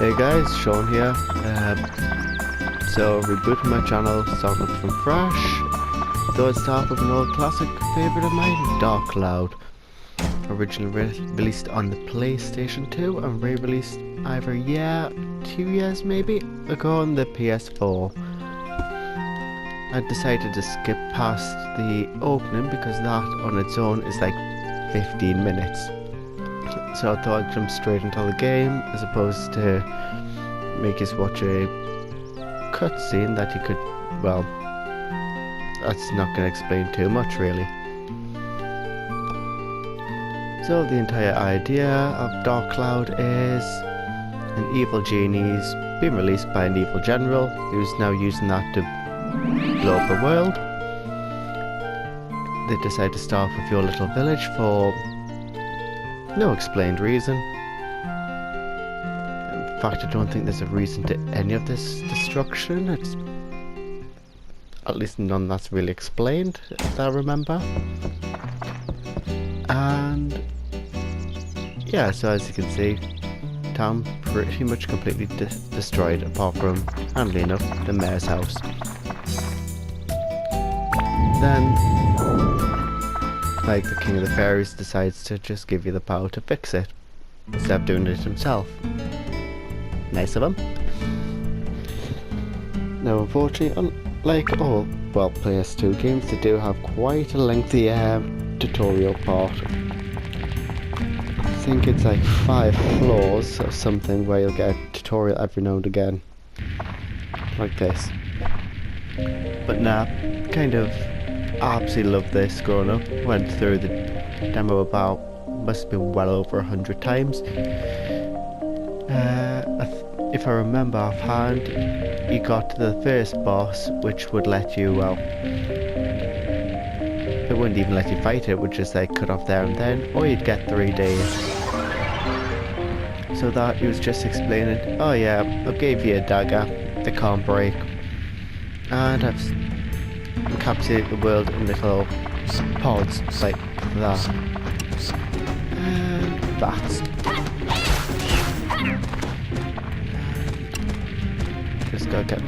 Hey guys, Sean here. So rebooting my channel, starting from fresh. Though it started with an old classic favourite of mine, Dark Cloud. Originally released on the PlayStation 2 and re-released either 2 years maybe ago on the PS4. I decided to skip past the opening because that on its own is like 15 minutes. So I thought I'd jump straight into the game as opposed to make us watch a cutscene that you could, well, that's not going to explain too much really. So the entire idea of Dark Cloud is an evil genie's been released by an evil general who's now using that to blow up the world. They decide to start with your little village for no explained reason. In fact, I don't think there's a reason to any of this destruction. It's at least none that's really explained, as I remember. And yeah, so as you can see, town pretty much completely destroyed, apart from, handily enough, the mayor's house. Then, like the King of the Fairies decides to just give you the power to fix it, instead of doing it himself. Nice of him. Now unfortunately, unlike all, well, PS2 games, they do have quite a lengthy tutorial part. I think it's like 5 floors or something where you'll get a tutorial every now and again. Like this. But nah, kind of absolutely loved this growing up. Went through the demo about, must have been well over 100 times. If I remember offhand, you got to the first boss, which would let you, well, it wouldn't even let you fight it, would just like cut off there and then, or you'd get 3 days. So that he was just explaining, oh yeah, I gave you a dagger, it can't break, and I've encapsulated the world in little pods like that. And that. Just gotta get.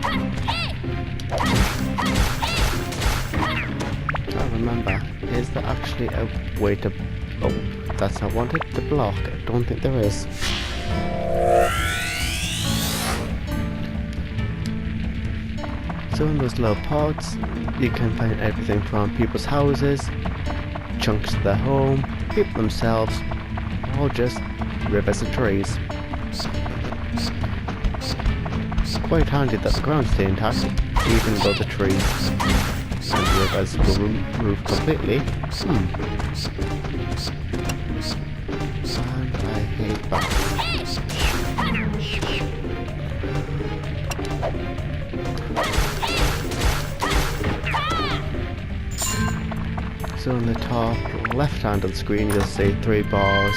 I remember, is there actually a way to. Oh, that's not wanted to block. I don't think there is. So in those little pods, you can find everything from people's houses, chunks of their home, people themselves, or just rivers and trees. It's quite handy that the ground stay intact, even though the trees and rivers will remove completely. And I hate that. So on the top left hand of the screen you'll see 3 bars.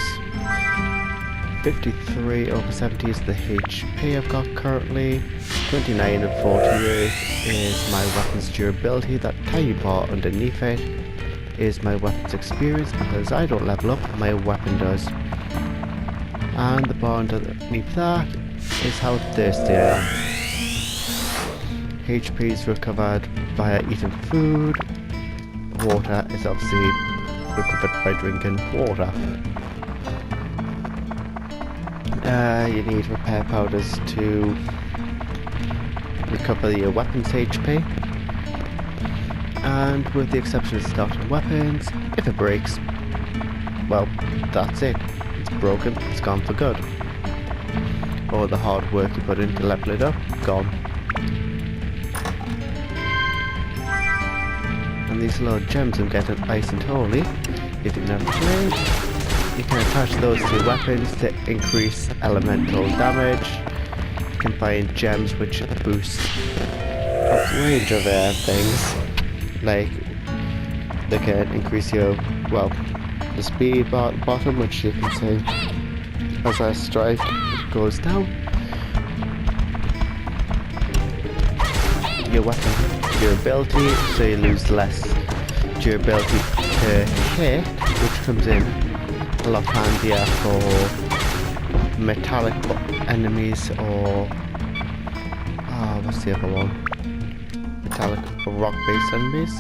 53 over 70 is the HP I've got currently. 29 and 48 is my weapons durability. That tiny bar underneath it is my weapons experience, because I don't level up, my weapon does. And the bar underneath that is how thirsty I am. HP is recovered via eating food. Water is obviously recovered by drinking water. You need repair powders to recover your weapons HP. And with the exception of starting weapons, if it breaks, well, that's it. It's broken, it's gone for good. All the hard work you put in to level it up, gone. And these little gems I'm getting nice and holy. If you've never played, you can attach those to weapons to increase elemental damage. You can find gems which boost a range of things. Like, they can increase your, well, the speed bar at the bottom, which you can see as I strike, it goes down. Your weapon durability, so you lose less durability per hit, which comes in a lot handier for metallic enemies or what's the other one? Metallic or rock-based enemies.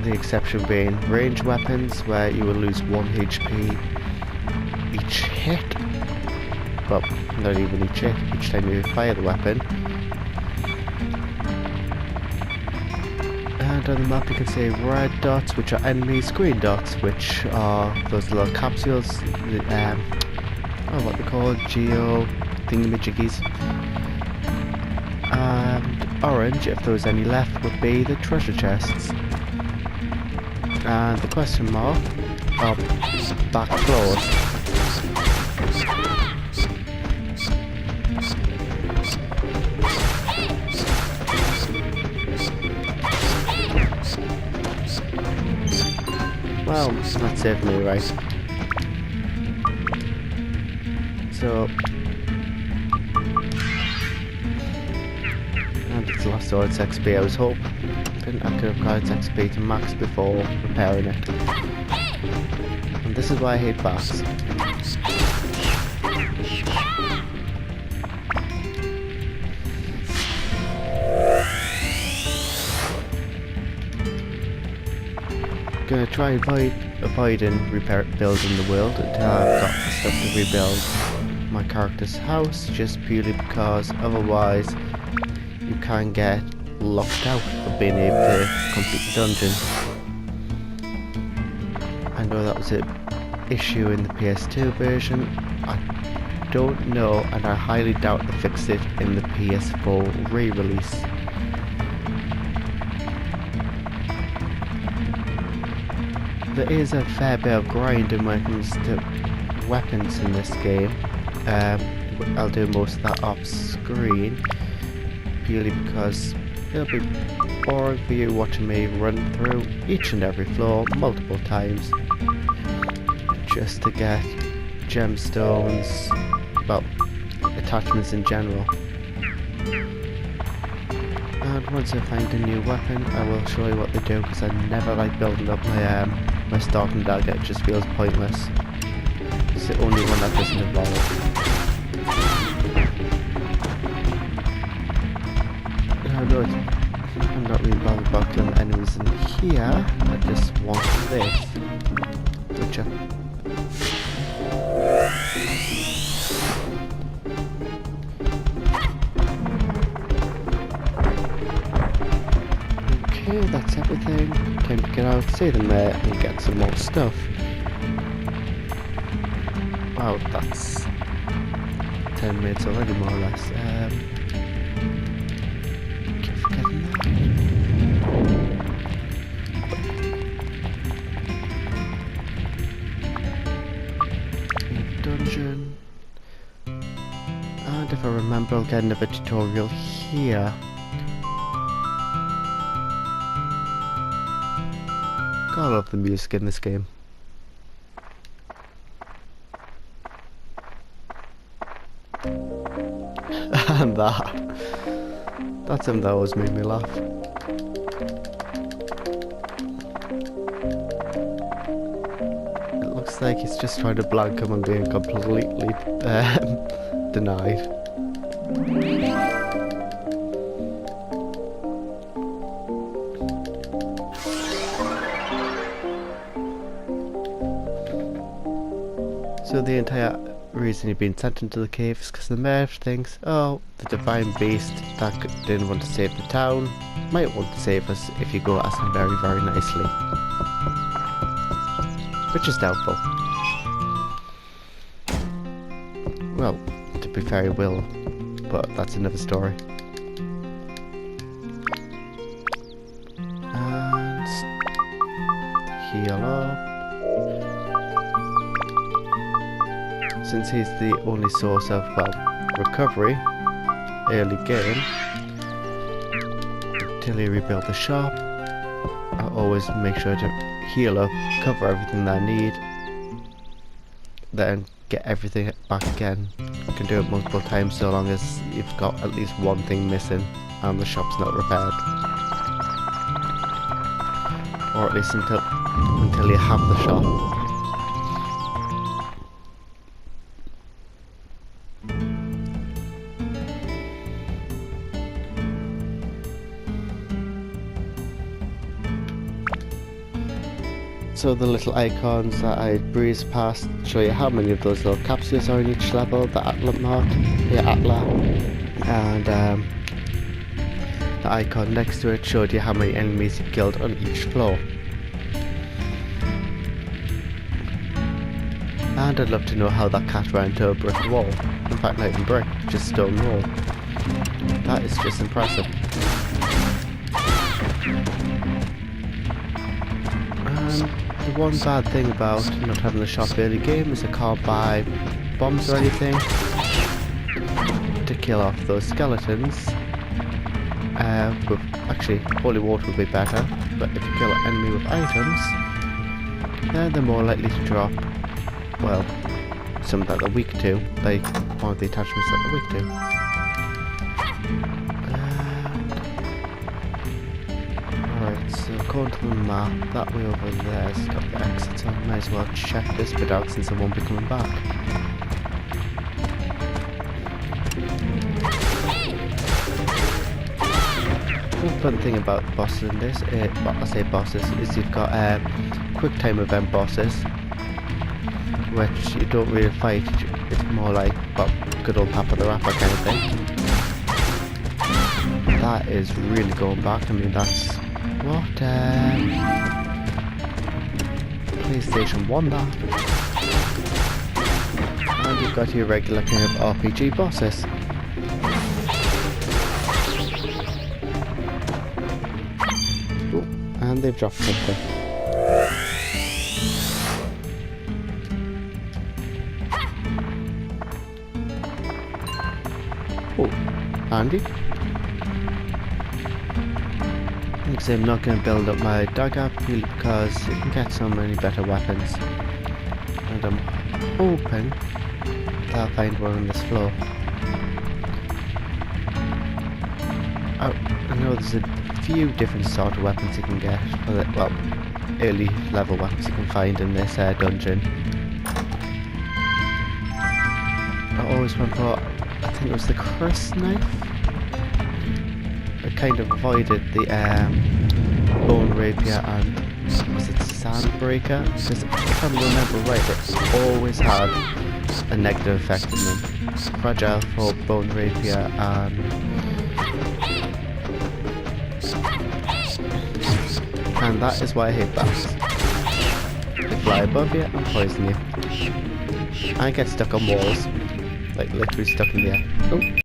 The exception being range weapons, where you will lose 1 HP each hit. Well, not even each hit, each time you fire the weapon. And on the map you can see red dots, which are enemies, green dots, which are those little capsules, what they call geo thingamajiggies. And orange, if there was any left, would be the treasure chests. And the question mark are back claws. Well, that saved me, right? So, and it's lost all its XP. I was hoping I could have got its XP to max before repairing it. And this is why I hate bats. Gonna try avoiding building the world until I've got the stuff to rebuild my character's house, just purely because otherwise you can get locked out of being able to complete the dungeon. I know that was an issue in the PS2 version. I don't know, and I highly doubt they fixed it in the PS4 re-release. There is a fair bit of grinding when it comes to weapons in this game. I'll do most of that off screen, purely because it'll be boring for you watching me run through each and every floor multiple times just to get gemstones, well, attachments in general. And once I find a new weapon, I will show you what they do, because I never like building up my starting dagger. It just feels pointless. It's the only one that doesn't evolve. I'm not really bothered about killing enemies in here. I just want this. Gotcha. Okay, that's everything. Time to get out, see them there, and get some more stuff. Wow, that's 10 minutes already, more or less. Keep forgetting that. Dungeon. And if I remember, I'll get another tutorial here. I love the music in this game. And that's something that always made me laugh. It looks like he's just trying to blank him and being completely denied. So the entire reason you've been sent into the cave is because the mayor thinks, oh, the divine beast that didn't want to save the town might want to save us if you go ask him very, very nicely. Which is doubtful. Well, to be fair, he will, but that's another story. And heal up. Since he's the only source of, well, recovery early game, until you rebuild the shop, I'll always make sure to heal up, cover everything that I need, then get everything back again. You can do it multiple times so long as you've got at least one thing missing and the shop's not repaired. Or at least until you have the shop. So the little icons that I breeze past show you how many of those little capsules are in each level. The Atla mark, the Atla, and the icon next to it showed you how many enemies you killed on each floor. And I'd love to know how that cat ran into a brick wall. In fact, not even brick, just stone wall. That is just impressive. The one bad thing about not having a shop early game is I can't buy bombs or anything to kill off those skeletons. Actually, holy water would be better, but if you kill an enemy with items, then they're more likely to drop, well, some that they're weak to, like one of the attachments that they're weak to. Alright, so according to the map, that way over there has got the exit, so I might as well check this bit out since I won't be coming back. One fun thing about the bosses in this, I say bosses, is you've got quick time event bosses, which you don't really fight, it's more like good old Papa the Rapper kind of thing. That is really going back, I mean that's, what, PlayStation 1 that. And you've got your regular kind of RPG bosses. Ooh, and they've dropped something. Oh, handy. Because I'm not going to build up my dagger purely because you can get so many better weapons. And I'm hoping that I'll find one on this floor. I know there's a few different sort of weapons you can get. Well, early level weapons you can find in this dungeon. I always went for, I think it was the Chris knife. I kind of avoided the bone rapier and was it sandbreaker? Because if I remember right, it always had a negative effect on them. Fragile for bone rapier and that is why I hate bats. They fly above you and poison you. I get stuck on walls, like literally stuck in the air. Oh.